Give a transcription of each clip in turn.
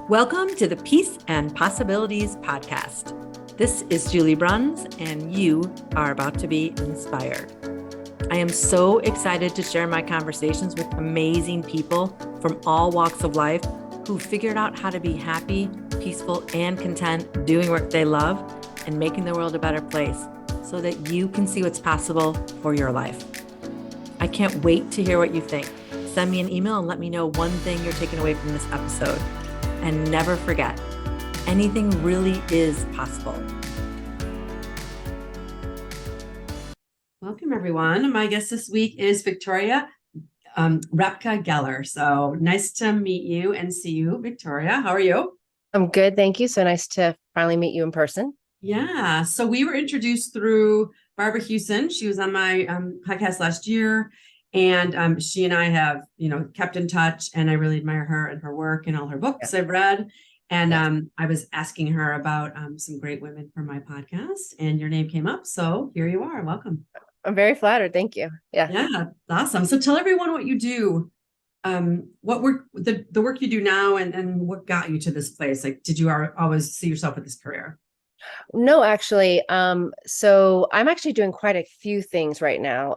Welcome to the Peace and Possibilities podcast. This is Julie Bruns, and you are about to be inspired. I am so excited to share my conversations with amazing people from all walks of life who figured out how to be happy, peaceful, and content doing work they love and making the world a better place so that you can see what's possible for your life. I can't wait to hear what you think. Send me an email and let me know one thing you're taking away from this episode. And never forget, anything really is possible. Welcome, everyone. My guest this week is Victoria Repka-Geller. So nice to meet you and see you, Victoria. How are you? I'm good, thank you. So nice to finally meet you in person. Yeah. So we were introduced through Barbara Hewson. She was on my podcast last year. And she and I have, kept in touch, and I really admire her and her work and all her books I've read. And I was asking her about some great women for my podcast, and your name came up. So here you are. Welcome. I'm very flattered. Thank you. Yeah, awesome. So tell everyone what you do, what work, the work you do now, and what got you to this place. Like, did you always see yourself with this career? No, actually. So I'm actually doing quite a few things right now.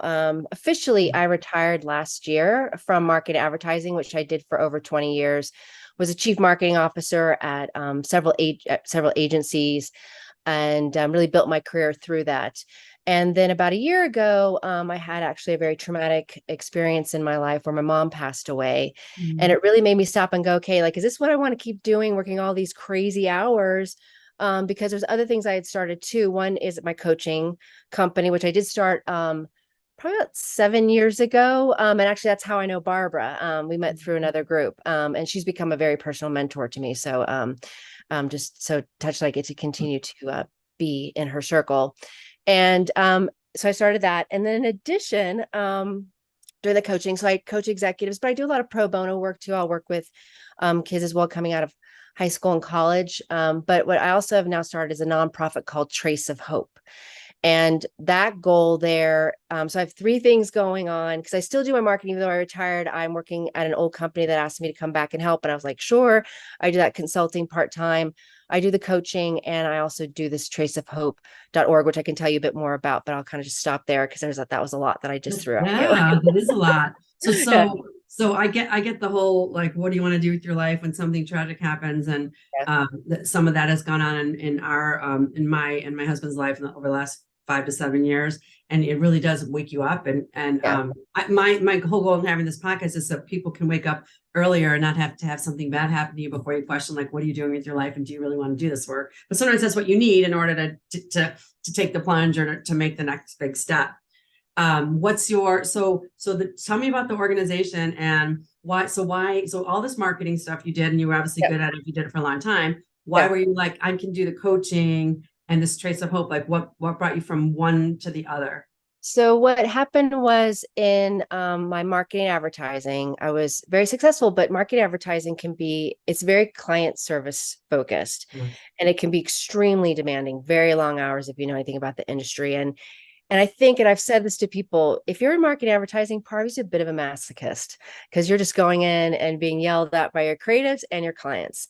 Officially, I retired last year from market advertising, which I did for over 20 years, was a chief marketing officer at several agencies, and really built my career through that. And then about a year ago, I had actually a very traumatic experience in my life where my mom passed away. And it really made me stop and go, okay, like, is this what I want to keep doing, working all these crazy hours? Because there's other things I had started too. One is my coaching company, which I did start probably about 7 years ago. And actually, that's how I know Barbara. We met through another group, and she's become a very personal mentor to me. So just so touched I get to continue to be in her circle. And so I started that. And then in addition, doing the coaching. So I coach executives, but I do a lot of pro bono work too. I'll work with kids as well coming out of high school and college. But what I also have now started is a nonprofit called Trace of Hope. And that goal there, so I have three things going on because I still do my marketing. Even though I retired, I'm working at an old company that asked me to come back and help. And I was like, sure. I do that consulting part-time. I do the coaching, and I also do this traceofhope.org, which I can tell you a bit more about, but I'll kind of just stop there because that was a lot that I just threw at you. Yeah, that is a lot. So Yeah. So I get the whole, like, what do you want to do with your life when something tragic happens? And some of that has gone on in our in my husband's life over the last 5 to 7 years, and it really does wake you up. My whole goal in having this podcast is so people can wake up earlier and not have to have something bad happen to you before you question, like, what are you doing with your life, and do you really want to do this work? But sometimes that's what you need in order to take the plunge or to make the next big step. What's your tell me about the organization and why so all this marketing stuff you did, and you were obviously good at it, you did it for a long time. Why were you like, I can do the coaching and this Trace of Hope? Like, what brought you from one to the other? So what happened was in my marketing advertising, I was very successful, but marketing advertising it's very client service focused, and it can be extremely demanding, very long hours if you know anything about the industry. And I think, and I've said this to people, if you're in marketing advertising, part of you's a bit of a masochist because you're just going in and being yelled at by your creatives and your clients.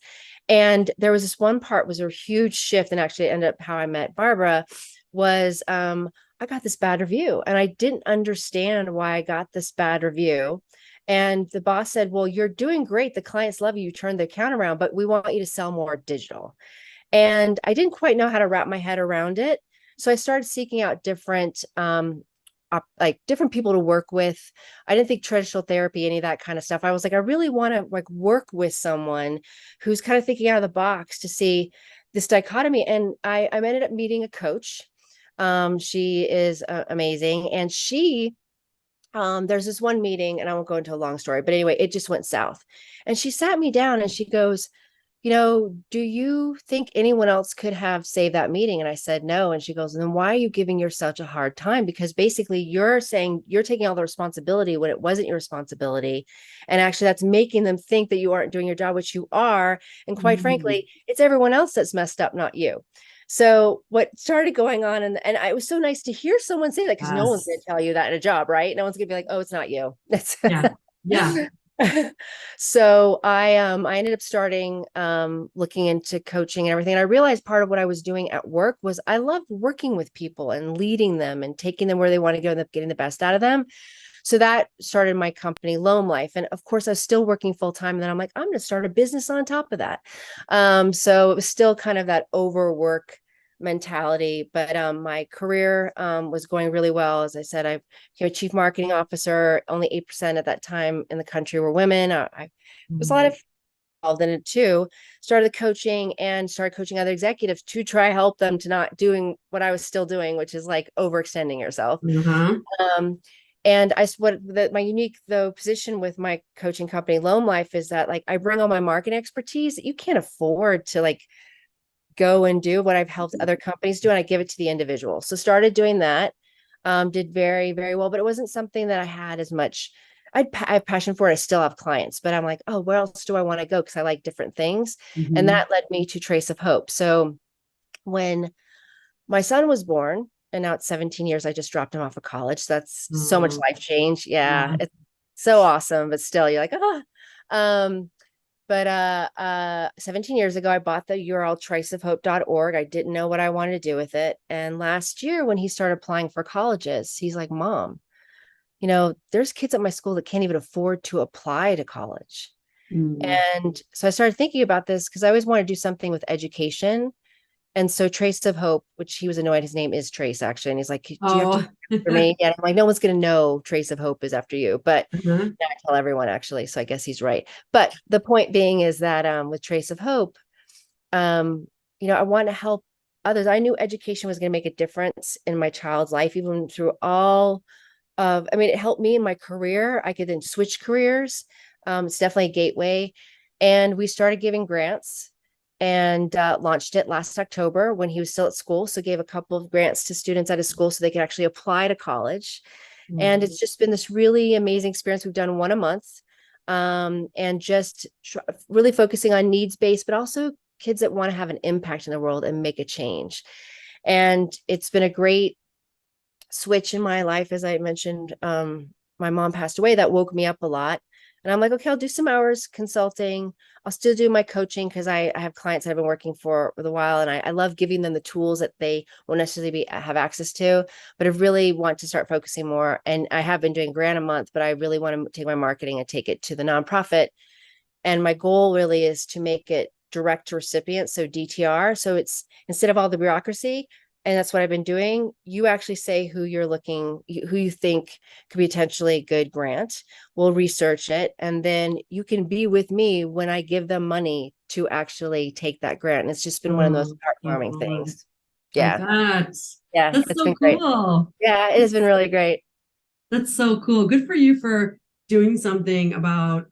And there was this one part was a huge shift, and actually ended up how I met Barbara was I got this bad review, and I didn't understand why I got this bad review. And the boss said, well, you're doing great. The clients love you. You turned the account around, but we want you to sell more digital. And I didn't quite know how to wrap my head around it. So I started seeking out different different people to work with. I didn't think traditional therapy, any of that kind of stuff. I was like, I really want to like work with someone who's kind of thinking out of the box to see this dichotomy. And I ended up meeting a coach. She is amazing. And there's this one meeting, and I won't go into a long story, but anyway, it just went south. And she sat me down and she goes, do you think anyone else could have saved that meeting? And I said, no. And she goes, then why are you giving yourself a hard time? Because basically you're saying you're taking all the responsibility when it wasn't your responsibility. And actually that's making them think that you aren't doing your job, which you are. And quite frankly, it's everyone else that's messed up, not you. So what started going on, and it was so nice to hear someone say that, because no one's going to tell you that in a job, right? No one's going to be like, oh, it's not you. Yeah. So I ended up starting looking into coaching and everything. And I realized part of what I was doing at work was I loved working with people and leading them and taking them where they want to go and getting the best out of them. So that started my company, Loam Life. And of course, I was still working full time. And then I'm like, I'm going to start a business on top of that. So it was still kind of that overwork mentality, but my career was going really well. As I said, I became a chief marketing officer. Only 8% at that time in the country were women. I was a lot of involved in it too. Started coaching and started coaching other executives to try help them to not doing what I was still doing, which is like overextending yourself. Um, and my unique though position with my coaching company, Loam Life, is that like I bring all my marketing expertise that you can't afford to like go and do what I've helped other companies do, and I give it to the individual. So started doing that, did very, very well, but it wasn't something that I had as much. I have passion for it. I still have clients, but I'm like, oh, where else do I want to go? Because I like different things. And that led me to Trace of Hope. So when my son was born, and now it's 17 years, I just dropped him off of college. So that's so much life change. Yeah. It's so awesome, but still you're like, but 17 years ago, I bought the URL traceofhope.org. I didn't know what I wanted to do with it. And last year, when he started applying for colleges, he's like, Mom, there's kids at my school that can't even afford to apply to college. And so I started thinking about this because I always want to do something with education. And so Trace of Hope, which he was annoyed, his name is Trace actually. And he's like, do you have to for me? Yeah. I'm like, no one's going to know Trace of Hope is after you, but I tell everyone actually. So I guess he's right. But the point being is that with Trace of Hope, I want to help others. I knew education was going to make a difference in my child's life, even through it helped me in my career. I could then switch careers. It's definitely a gateway. And we started giving grants and launched it last October when he was still at school. So gave a couple of grants to students at his school so they could actually apply to college. And it's just been this really amazing experience. We've done one a month, and just really focusing on needs-based, but also kids that want to have an impact in the world and make a change. And it's been a great switch in my life. As I mentioned, my mom passed away. That woke me up a lot. And I'm like, okay, I'll do some hours consulting. I'll still do my coaching because I have clients that I've been working for a while, and I love giving them the tools that they won't necessarily have access to. But I really want to start focusing more. And I have been doing grant a month, but I really want to take my marketing and take it to the nonprofit. And my goal really is to make it direct to recipients, so DTR. So it's instead of all the bureaucracy, and that's what I've been doing. You actually say who you think could be potentially a good grant. We'll research it. And then you can be with me when I give them money to actually take that grant. And it's just been one of those heartwarming things. Yeah. Yeah. That's It's so been great. cool. Yeah. It has been really great. That's so cool. Good for you for doing something about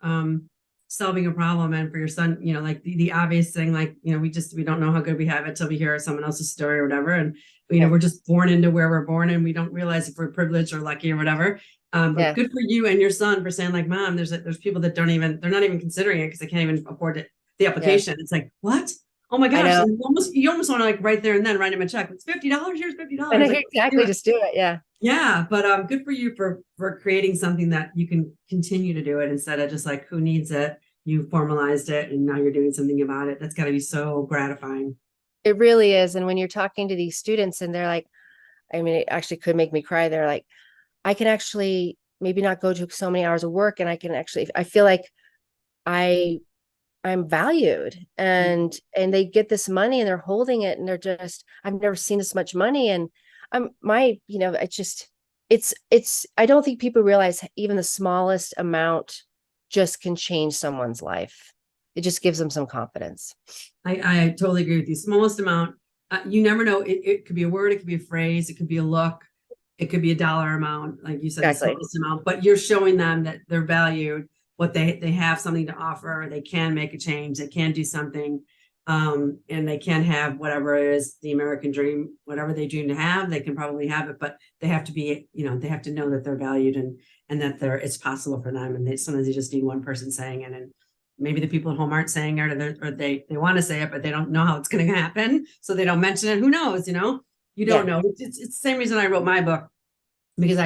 solving a problem, and for your son, like the obvious thing, like, we don't know how good we have it till we hear someone else's story or whatever. And, we're just born into where we're born, and we don't realize if we're privileged or lucky or whatever. But good for you and your son for saying like, Mom, there's people that they're not even considering it because they can't even afford it. The application. It's like, what? Oh my gosh. You almost want to like right there and then write him a check. It's $50. Here's $50. And exactly. Just do it. Yeah. Yeah. But good for you for creating something that you can continue to do it instead of just like, who needs it? You formalized it and now you're doing something about it. That's got to be so gratifying. It really is. And when you're talking to these students and they're like, it actually could make me cry. They're like, I can actually maybe not go to so many hours of work, and I feel like I'm valued, and they get this money and they're holding it and they're just, I've never seen this much money. And it's I don't think people realize even the smallest amount just can change someone's life. It just gives them some confidence. I totally agree with you. Smallest amount, you never know. It could be a word, it could be a phrase, it could be a look, it could be a dollar amount, like you said, exactly. The smallest amount, but you're showing them that they're valued, what they have something to offer, they can make a change, they can do something, and they can have whatever it is, the American dream, whatever they dream to have, they can probably have it, but they have to be, they have to know that they're valued and that it's possible for them. And sometimes you just need one person saying it, and maybe the people at home aren't saying it, or they want to say it, but they don't know how it's going to happen. So they don't mention it. Who knows, you don't know. It's the same reason I wrote my book. because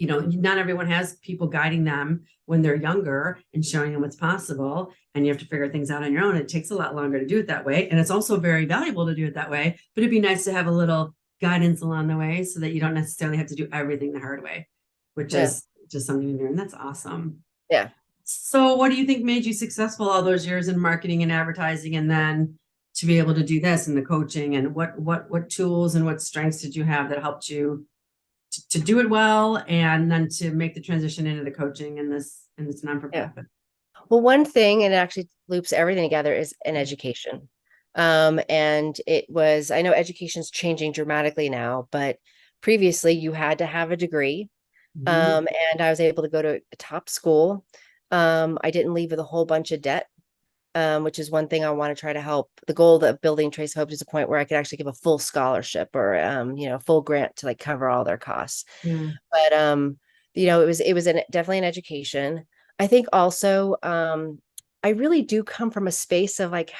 not everyone has people guiding them when they're younger and showing them what's possible. And you have to figure things out on your own. It takes a lot longer to do it that way. And it's also very valuable to do it that way. But it'd be nice to have a little guidance along the way so that you don't necessarily have to do everything the hard way, which is just something to do. And that's awesome. Yeah. So what do you think made you successful all those years in marketing and advertising, and then to be able to do this and the coaching, and what tools and what strengths did you have that helped you to do it well, and then to make the transition into the coaching and this non-for-profit? Well, one thing, and it actually loops everything together, is an education. And I know education's changing dramatically now, but previously you had to have a degree. And I was able to go to a top school. I didn't leave with a whole bunch of debt, which is one thing I want to try to help. The goal of building Trace Hope is a point where I could actually give a full scholarship or, full grant to like cover all their costs. But, it was definitely an education. I think also, I really do come from a space of like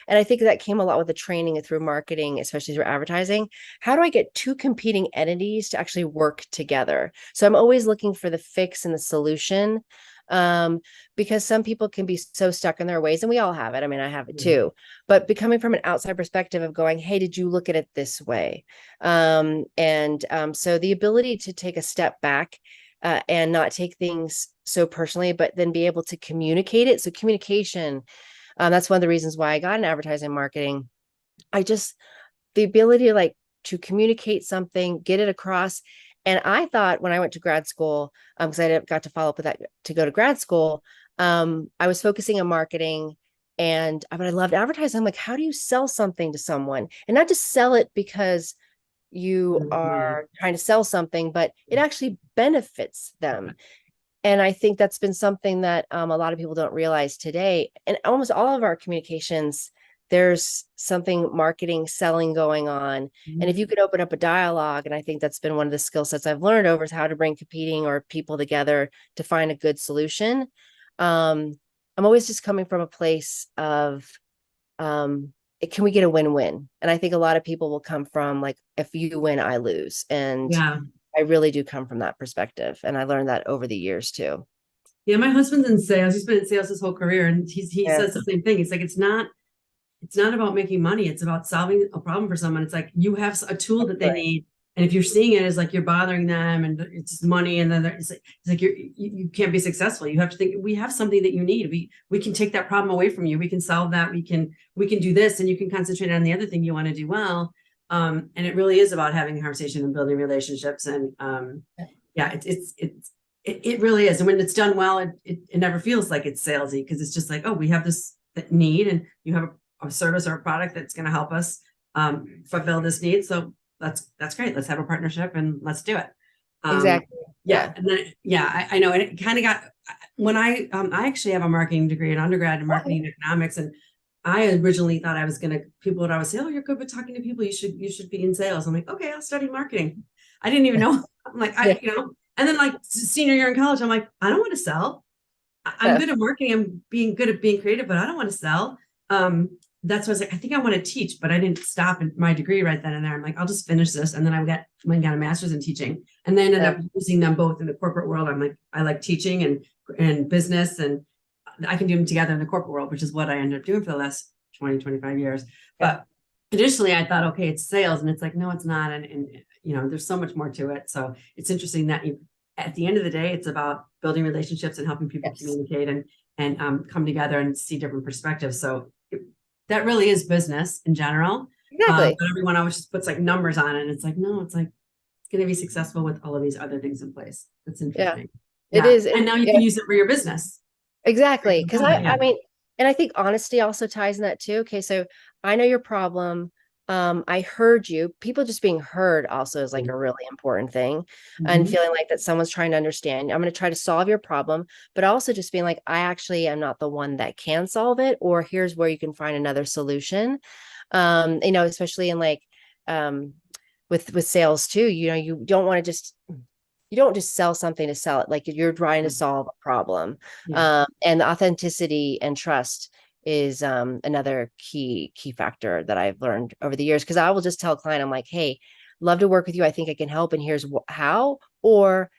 and I think that came a lot with the training and through marketing, especially through advertising. How do I get two competing entities to actually work together? So I'm always looking for the fix and the solution, because some people can be so stuck in their ways, and we all have it. I mean, I have it too, but becoming from an outside perspective of going, hey, did you look at it this way? So the ability to take a step back, and not take things so personally, but then be able to communicate it. So communication, that's one of the reasons why I got in advertising marketing. The ability to communicate something, get it across. And I thought when I went to grad school, because I got to follow up with that to go to grad school, I was focusing on marketing, but I loved advertising. I'm like, how do you sell something to someone? And not just sell it because you are trying to sell something, but it actually benefits them. And I think that's been something that a lot of people don't realize today. And almost all of our communications, there's something marketing, selling going on. And if you could open up a dialogue, and I think that's been one of the skill sets I've learned over is how to bring competing or people together to find a good solution. I'm always just coming from a place of, can we get a win-win? And I think a lot of people will come from like, if you win, I lose. And I really do come from that perspective. And I learned that over the years too. Yeah, my husband's in sales. He's been in sales his whole career, and he says the same thing. It's like, it's not about making money. It's about solving a problem for someone. It's like you have a tool that they need, and if you're seeing it as like you're bothering them and it's just money, and then it's like you can't be successful. You have to think, we have something that you need. We can take that problem away from you. We can solve that. We can do this, and you can concentrate on the other thing you want to do well. And it really is about having a conversation and building relationships. And it really is. And when it's done well, it never feels like it's salesy, because it's just like, oh, we have this need, and you have a service or a product that's going to help us fulfill this need. So that's great. Let's have a partnership and let's do it. Exactly. Yeah. And then, I know. And it kind of got, when I actually have a marketing degree in undergrad in marketing and economics. And I originally thought people would always say, oh, you're good with talking to people. You should be in sales. I'm like, okay, I'll study marketing. I didn't even know. I'm like, and then like senior year in college, I'm like, I don't want to sell. I'm good at marketing. I'm being good at being creative, but I don't want to sell. That's why I was like, I think I want to teach, but I didn't stop at my degree right then and there. I'm like, I'll just finish this. And then I got a master's in teaching, and then ended up using them both in the corporate world. I'm like, I like teaching and business, and I can do them together in the corporate world, which is what I ended up doing for the last 20, 25 years. But initially I thought, okay, it's sales. And it's like, no, it's not. And there's so much more to it. So it's interesting that at the end of the day, it's about building relationships and helping people communicate and come together and see different perspectives. So that really is business in general. Exactly. But everyone always just puts like numbers on it. And it's like, no, it's like, it's going to be successful with all of these other things in place. That's interesting. It is. And now you can use it for your business. Exactly. Because I mean, and I think honesty also ties in that too. Okay. So I know your problem. I heard you. People just being heard also is like a really important thing, and feeling like that someone's trying to understand. I'm going to try to solve your problem, but also just being like, I actually am not the one that can solve it, or here's where you can find another solution. Especially in like, with sales too, you don't just sell something to sell it. Like you're trying to solve a problem. And authenticity and trust is another key factor that I've learned over the years. Because I will just tell a client, I'm like, hey, love to work with you. I think I can help. And here's how. Or,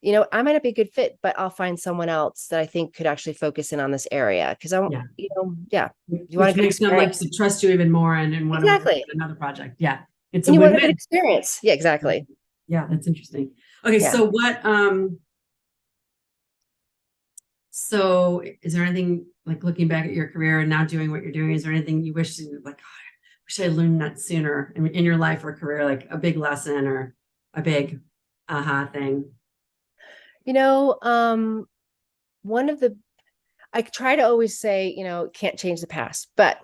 I might not be a good fit, but I'll find someone else that I think could actually focus in on this area. Cause Yeah. yeah, you want Which a good makes them like experience. to trust you even more and want to work Exactly. on another project. Yeah. It's a And you want a good win-win. experience. Yeah, exactly. Yeah, that's interesting. Okay, Yeah. so is there anything like looking back at your career and now doing what you're doing, is there anything you wish you like, oh, I wish I learned that sooner in your life or career, like a big lesson or a big aha thing? One of the I try to always say, can't change the past. But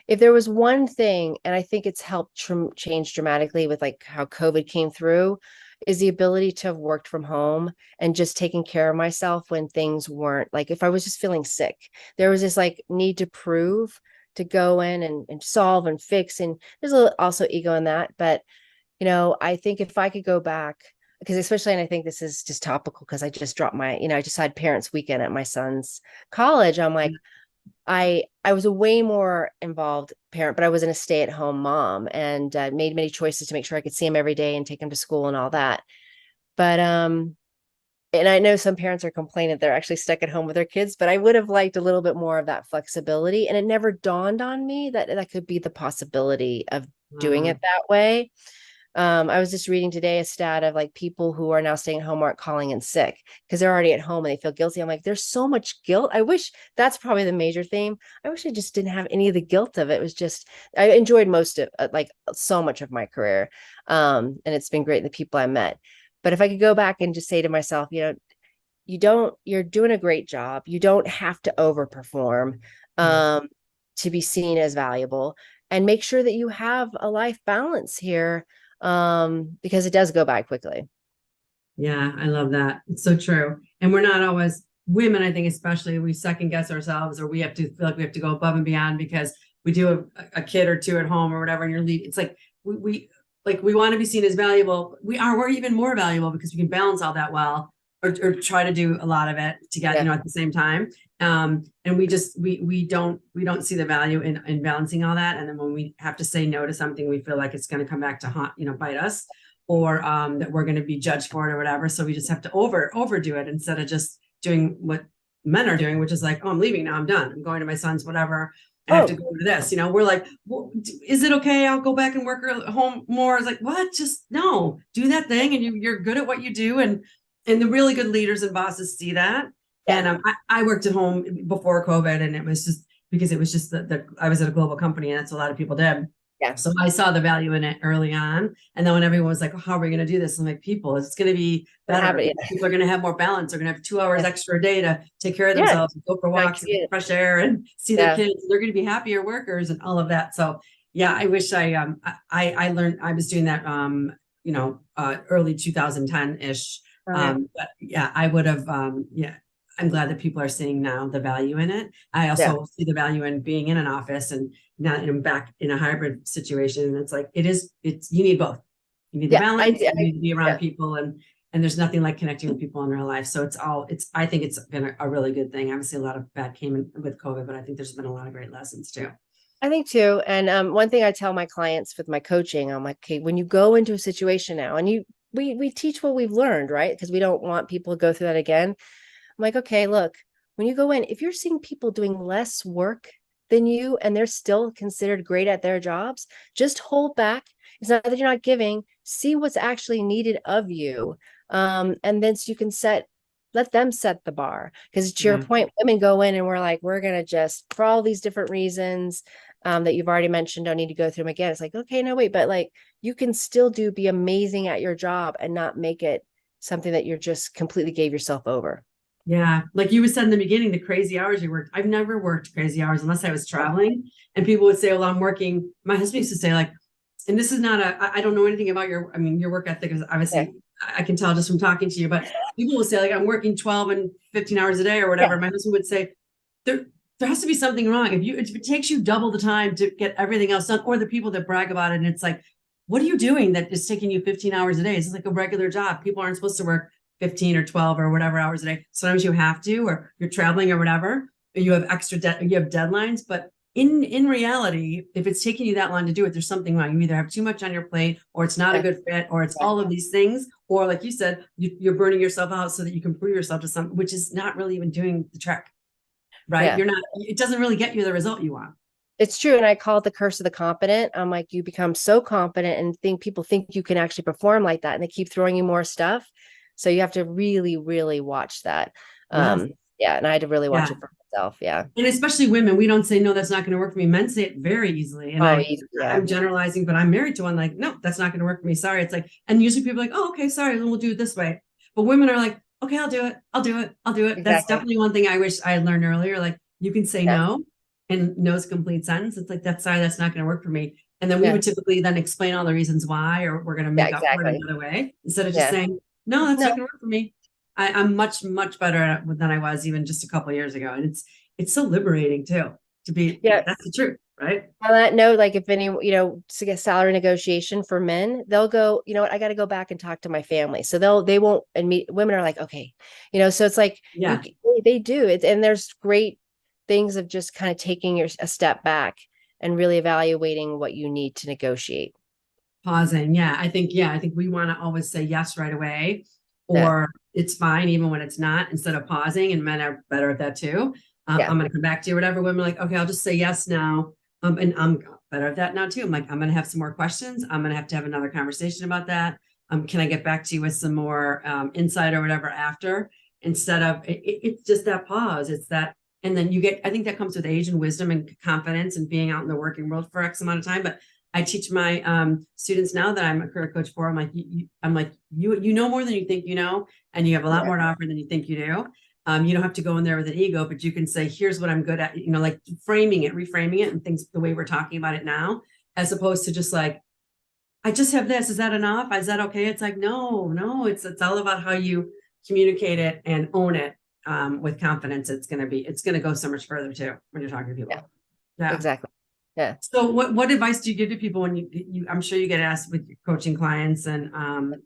if there was one thing, and I think it's helped change dramatically with like how COVID came through, is the ability to have worked from home and just taking care of myself when things weren't like, if I was just feeling sick, there was this like need to prove to go in and solve and fix. And there's also ego in that. But I think if I could go back, because especially, and I think this is just topical because I just dropped I just had parents' weekend at my son's college. I'm like, I was a way more involved parent, but I wasn't a stay-at-home mom and made many choices to make sure I could see him every day and take him to school and all that. But and I know some parents are complaining they're actually stuck at home with their kids, but I would have liked a little bit more of that flexibility. And it never dawned on me that that could be the possibility of doing it that way. I was just reading today a stat of like people who are now staying at home aren't calling in sick because they're already at home and they feel guilty. I'm like, there's so much guilt. I wish that's probably the major theme. I wish I just didn't have any of the guilt of it. It was just, I enjoyed most of like so much of my career. And it's been great, the people I met. But if I could go back and just say to myself, you're doing a great job. You don't have to overperform to be seen as valuable, and make sure that you have a life balance here because it does go by quickly. Yeah, I love that. It's so true. And we're not always women, I think, especially we second guess ourselves or we have to feel like we have to go above and beyond because we do a kid or two at home or whatever, and you're leaving. It's like we want to be seen as valuable. We're even more valuable because we can balance all that well or try to do a lot of it together, Yeah. at the same time. And we don't see the value in balancing all that. And then when we have to say no to something, we feel like it's going to come back to haunt, bite us, or that we're going to be judged for it or whatever. So we just have to overdo it instead of just doing what men are doing, which is like, oh, I'm leaving now. I'm done. I'm going to my son's, whatever. I have to go to this, we're like, well, is it okay? I'll go back and work at home more. It's like, what? Just no, do that thing. And you're good at what you do. And the really good leaders and bosses see that. Yeah. And I worked at home before COVID, and it was just because it was just I was at a global company, and that's what a lot of people did. Yeah. So I saw the value in it early on. And then when everyone was like, oh, how are we going to do this? I'm like, people, it's going to be better. People are going to have more balance. They're going to have 2 hours extra a day to take care of themselves, and go for walks, and fresh air, and see their kids. They're going to be happier workers and all of that. So yeah, I wish I learned, I was doing that, early 2010-ish. But yeah, I would have, I'm glad that people are seeing now the value in it. I also see the value in being in an office and not back in a hybrid situation. And it's like, you need both. You need the balance, you need to be around people, and there's nothing like connecting with people in real life. So I think it's been a really good thing. Obviously a lot of bad came in with COVID, but I think there's been a lot of great lessons too. I think too. And one thing I tell my clients with my coaching, I'm like, okay, when you go into a situation now and we teach what we've learned, right? Because we don't want people to go through that again. I'm like, okay, look, when you go in, if you're seeing people doing less work than you and they're still considered great at their jobs, just hold back. It's not that you're not giving, see what's actually needed of you. And then so you can let them set the bar. Because to your point, women go in and we're like, we're going to just, for all these different reasons that you've already mentioned, don't need to go through them again. It's like, okay, no, wait, but like you can still be amazing at your job and not make it something that you're just completely gave yourself over. Yeah. Like you said in the beginning, the crazy hours you worked. I've never worked crazy hours unless I was traveling, and people would say, well, I'm working. My husband used to say like, and this is not I don't know anything about your work ethic is obviously I can tell just from talking to you, but people will say like, I'm working 12 and 15 hours a day or whatever. My husband would say there has to be something wrong. If it takes you double the time to get everything else done, or the people that brag about it. And it's like, what are you doing that is taking you 15 hours a day? It's like a regular job. People aren't supposed to work 15 or 12 or whatever hours a day. Sometimes you have to, or you're traveling or whatever, or you have extra you have deadlines, but in reality, if it's taking you that long to do it, there's something wrong. You either have too much on your plate, or it's not a good fit, or it's all of these things, or like you said, you're burning yourself out so that you can prove yourself to something, which is not really even doing the trick, right? Yeah. You're not, it doesn't really get you the result you want. It's true. And I call it the curse of the competent. I'm like, you become so competent and people think you can actually perform like that. And they keep throwing you more stuff. So you have to really, really watch that. Yes. Yeah. And I had to really watch Yeah. it for myself. Yeah. And especially women, we don't say, no, that's not going to work for me. Men say it very easily. And Oh, easy. Yeah. I'm generalizing, but I'm married to one, like, no, that's not going to work for me. Sorry. It's like, and usually people are like, oh, okay, sorry, then we'll do it this way. But women are like, okay, I'll do it. I'll do it. I'll do it. That's Exactly. definitely one thing I wish I had learned earlier. Like, you can say Yeah. no, and no's a complete sentence. It's like, that's sorry, that's not going to work for me. And then we Yeah. would typically then explain all the reasons why, or we're going to make up for it exactly. another way, instead of just Yeah. saying, no, that's No. not going to work for me. I'm much, much better at it than I was even just a couple of years ago. And it's so liberating too, to be, Yeah. that's the truth, right? On that note, like if any, to get salary negotiation for men, they'll go, you know what, I got to go back and talk to my family. So they won't, and women are like, okay, so it's like, Yeah. they do it. And there's great things of just kind of taking a step back and really evaluating what you need to negotiate. Pausing. Yeah. I think we want to always say yes right away, Yeah. or it's fine, even when it's not, instead of pausing. And men are better at that too. Yeah. I'm going to come back to you, whatever. Women are like, okay, I'll just say yes now. And I'm better at that now too. I'm like, I'm going to have some more questions. I'm going to have another conversation about that. Can I get back to you with some more insight or whatever after, instead of it's just that pause. It's that, and then I think that comes with age and wisdom and confidence and being out in the working world for X amount of time. But I teach my students now that I'm a career coach for. I'm like, you know more than you think you know, and you have a lot more to offer than you think you do. You don't have to go in there with an ego, but you can say, here's what I'm good at, like reframing it and things the way we're talking about it now, as opposed to just like, I just have this. Is that enough? Is that okay? It's like, no, it's all about how you communicate it and own it with confidence. It's going to go so much further too when you're talking to people. Yeah. Exactly. Yeah. So what advice do you give to people when I'm sure you get asked with your coaching clients and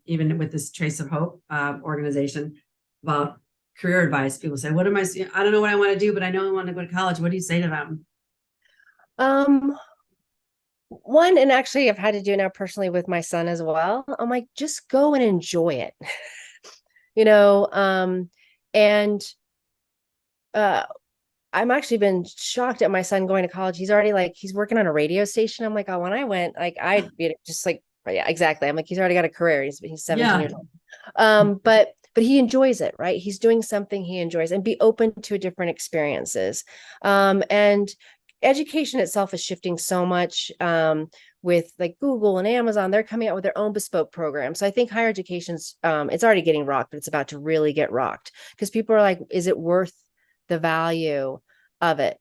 even with this Trace of Hope organization about career advice? People say, I don't know what I want to do, but I know I want to go to college. What do you say to them? One, and actually I've had to do it now personally with my son as well. I'm like, just go and enjoy it. And I'm actually been shocked at my son going to college. He's already he's working on a radio station. I'm like, oh, when I went, I'd be just like, yeah, exactly. I'm like, he's already got a career. He's 17 years old. But he enjoys it, right? He's doing something he enjoys, and be open to different experiences. And education itself is shifting so much. With like Google and Amazon, they're coming out with their own bespoke program. So I think higher education's it's already getting rocked, but it's about to really get rocked, because people are like, is it worth the value of it?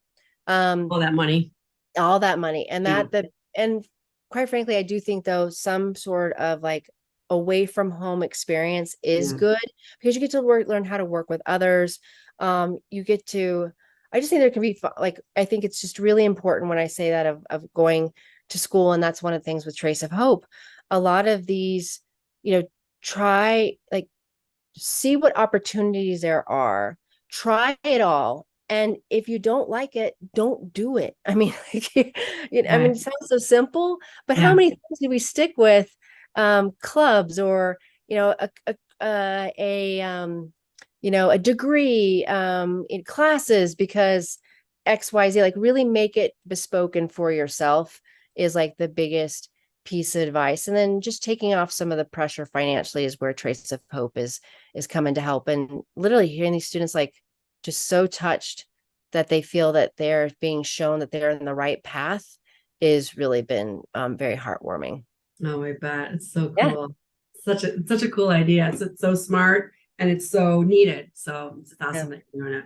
All that money. And quite frankly, I do think though some sort of like away from home experience is good, because you get to learn how to work with others. You get to, I just think there can be I think it's just really important when I say that of going to school. And that's one of the things with Trace of Hope. A lot of these, try, see what opportunities there are, try it all. And if you don't like it, don't do it. I mean, it sounds so simple, but how many things do we stick with? Clubs, or, a degree, in classes, because XYZ, like really make it bespoke and for yourself is like the biggest piece of advice. And then just taking off some of the pressure financially is where Trace of Hope is coming to help. And literally hearing these students just so touched that they feel that they're being shown that they're in the right path is really been very heartwarming. Oh, I bet. It's so cool. Yeah. Such a cool idea. It's so smart, and it's so needed. So it's awesome that you're doing it.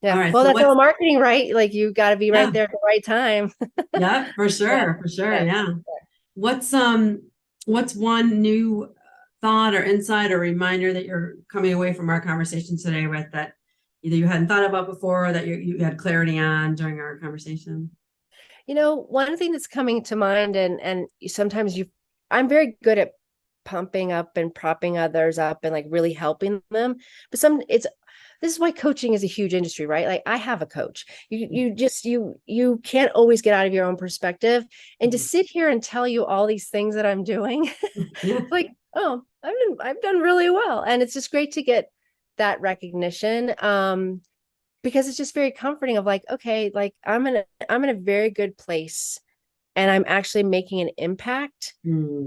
Yeah. All right, well, so that's all marketing, right? Like you got to be right there at the right time. Yeah, for sure. For sure. Yeah. What's one new thought or insight or reminder that you're coming away from our conversation today with, that either you hadn't thought about before, or that you had clarity on during our conversation? One thing that's coming to mind, and sometimes I'm very good at pumping up and propping others up and like really helping them, but this is why coaching is a huge industry, right? Like I have a coach. You can't always get out of your own perspective. And to sit here and tell you all these things that I'm doing, Yeah. like, oh, I've done really well. And it's just great to get that recognition. Because it's just very comforting of like, okay, like I'm in a very good place and I'm actually making an impact. Mm.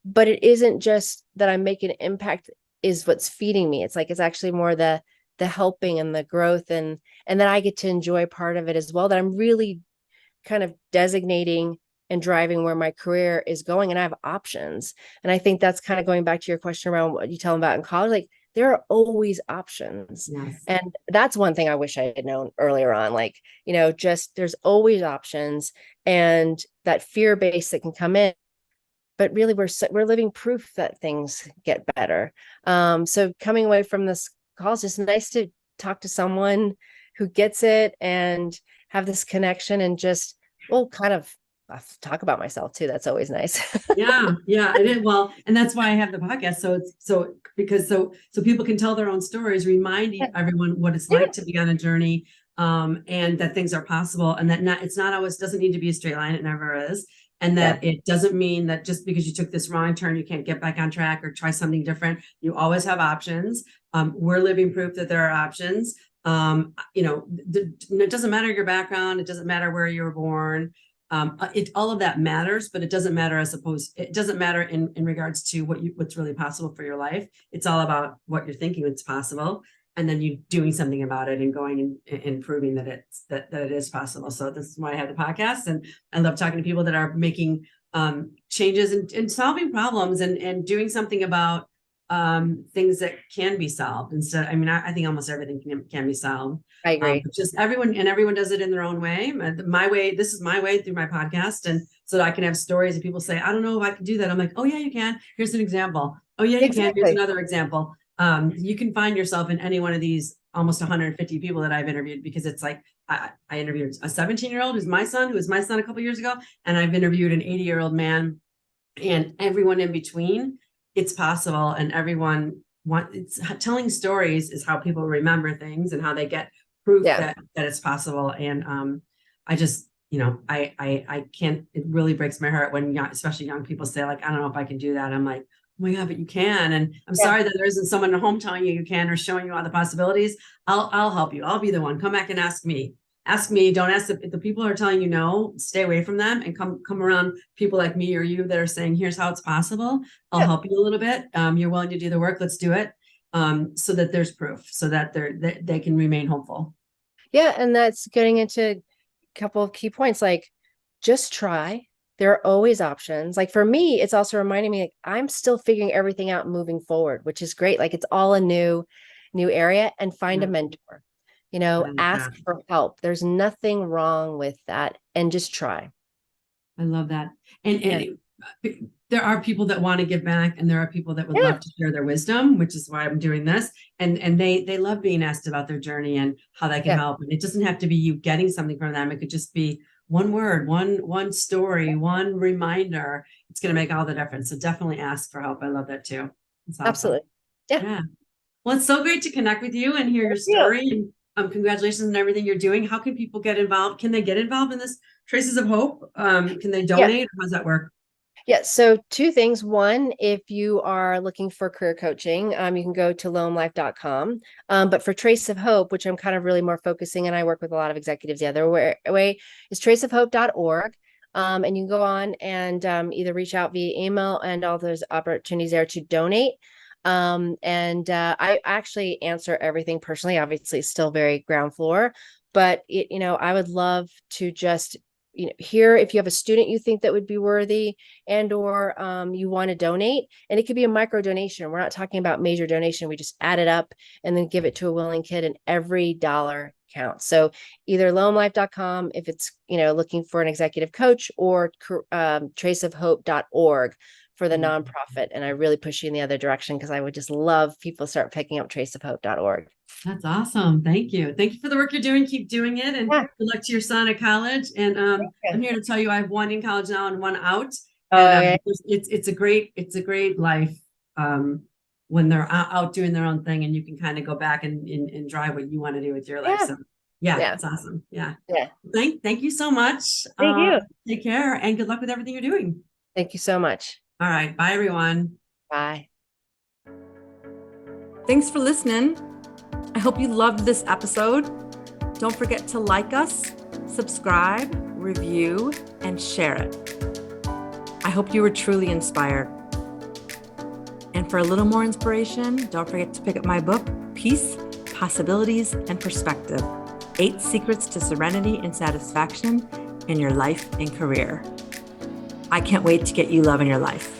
But it isn't just that I'm making an impact is what's feeding me. It's like it's actually more the helping and the growth and then I get to enjoy part of it as well, that I'm really kind of designating and driving where my career is going, and I have options. And I think that's kind of going back to your question around what you tell them about in college. Like there are always options. Yes. And that's one thing I wish I had known earlier on. Like, just there's always options, and that fear base that can come in. But really, we're living proof that things get better. So coming away from this call, it's just nice to talk to someone who gets it and have this connection and just, well, kind of talk about myself too. That's always nice. Yeah, yeah, it is. Well, and that's why I have the podcast. So it's so people can tell their own stories, reminding everyone what it's Yeah. like to be on a journey, and that things are possible, and that it's not always doesn't need to be a straight line. It never is. And that it doesn't mean that just because you took this wrong turn, you can't get back on track or try something different. You always have options. We're living proof that there are options. It doesn't matter your background. It doesn't matter where you were born. All of that matters, but it doesn't matter it doesn't matter in regards to what's really possible for your life. It's all about what you're thinking it's possible, and then you doing something about it and going and proving that that it is possible. So this is why I have the podcast, and I love talking to people that are making changes and solving problems and doing something about things that can be solved instead. I mean, I think almost everything can be solved. I agree. Just everyone does it in their own way. My way, this is my way through my podcast. And so that I can have stories and people say, I don't know if I can do that. I'm like, oh yeah, you can. Here's an example. Oh yeah, you can. Here's another example. You can find yourself in any one of these almost 150 people that I've interviewed, because it's like, I interviewed a 17-year-old who was my son a couple of years ago. And I've interviewed an 80-year-old man, and everyone in between. It's possible. And it's telling stories is how people remember things and how they get proof that it's possible. And I just, I can't, it really breaks my heart when especially young people say like, I don't know if I can do that. I'm like, oh my God, but you can. And I'm sorry that there isn't someone at home telling you can, or showing you all the possibilities. I'll help you. I'll be the one. Come back and ask me. Ask me. Don't ask the people who are telling you no. Stay away from them and come around people like me or you that are saying, here's how it's possible. I'll help you a little bit. You're willing to do the work. Let's do it. So that there's proof, so that they can remain hopeful. Yeah. And that's getting into a couple of key points, like just try. There are always options. Like for me, it's also reminding me, like, I'm still figuring everything out moving forward, which is great. Like it's all a new area, and find a mentor, ask for help. There's nothing wrong with that. And just try. I love that. And there are people that want to give back, and there are people that would love to share their wisdom, which is why I'm doing this. And they love being asked about their journey and how they can help. And it doesn't have to be you getting something from them. It could just be one word, one story, one reminder. It's going to make all the difference. So definitely ask for help. I love that too. It's awesome. Absolutely. Yeah. Well, it's so great to connect with you and hear your story. And congratulations on everything you're doing. How can people get involved? Can they get involved in this Traces of Hope? Can they donate? Or how does that work? Yeah. So two things. One, if you are looking for career coaching, you can go to loamlife.com. But for Trace of Hope, which I'm kind of really more focusing, and I work with a lot of executives the other way, is traceofhope.org. And you can go on and either reach out via email, and all those opportunities there to donate. I actually answer everything personally. Obviously, it's still very ground floor, but I would love to just hear if you have a student you think that would be worthy, or you want to donate. And it could be a micro donation. We're not talking about major donation. We just add it up and then give it to a willing kid, and every dollar counts. So either loamlife.com if it's looking for an executive coach, or traceofhope.org for the nonprofit. And I really push you in the other direction, because I would just love people to start picking up traceofhope.org. That's awesome. Thank you. Thank you for the work you're doing. Keep doing it. And good luck to your son at college. And I'm here to tell you, I have one in college now and one out. And it's a great life when they're out doing their own thing, and you can kind of go back and drive what you want to do with your life. Yeah. So yeah, Yeah. it's awesome. Yeah. Yeah. Thank you so much. Thank you. Take care and good luck with everything you're doing. Thank you so much. All right. Bye, everyone. Bye. Thanks for listening. I hope you loved this episode. Don't forget to like us, subscribe, review, and share it. I hope you were truly inspired. And for a little more inspiration, don't forget to pick up my book, Peace, Possibilities, and Perspective: 8 Secrets to Serenity and Satisfaction in Your Life and Career. I can't wait to get you love in your life.